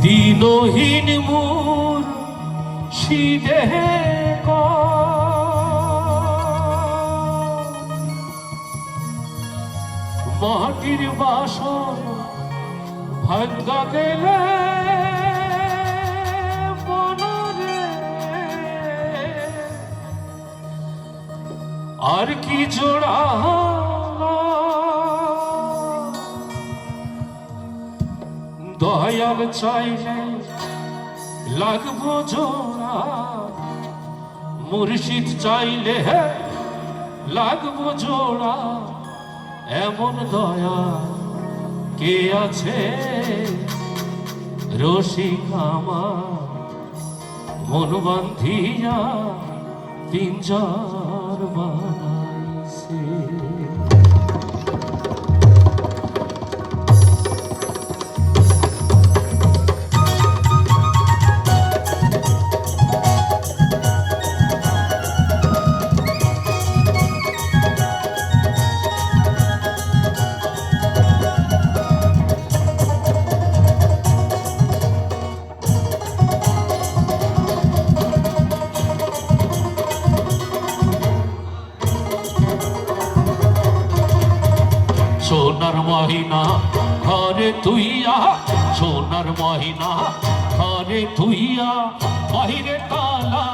দিনহীন মোর সিদে মাটির বাসন ভাঙ্গা গেলে মনরে আর কি জোড়া দয়াল চাইলে লাগবো জোড়া মুর্শিদ চাইলে লাগবো জোড়া এমন দয়া কে আছে রসিক আমার মন বান্ধিয়া পিঞ্জর বানাইছে সোনার মহিনা ঘরে তুইয়া সোনার মহিনা ঘরে তুইয়া বাহিরে তালা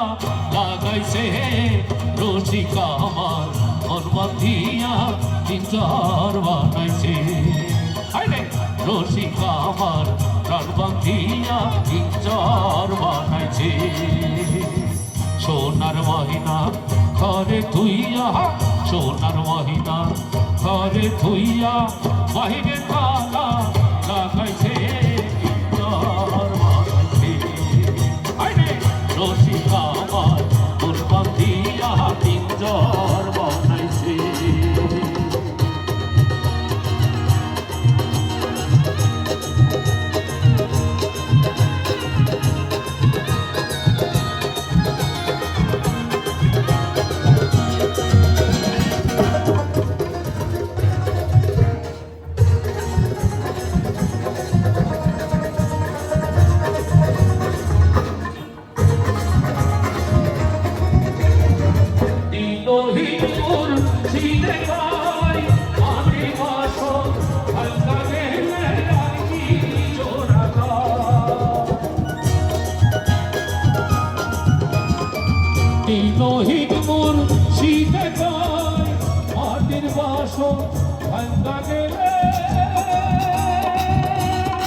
লাগাইছে রসিকা আমার মন বাঁধিয়া পিঞ্জর বানাইছে রসিকা আমার প্রাণ বাঁধিয়া পিঞ্জর বানাইছে সোনার মহিনা ঘরে তুইয়া সোনার মহিনা ঘরে থুইয়া বাহিরে তালা লাগাইছে পিঞ্জর বানাইছে রসিকা আমার মন বাঁধিয়া পিঞ্জর বানাইছে দিনহীন মোর শীতে গায় মাটির বাসন ভাঙ্গা গেলে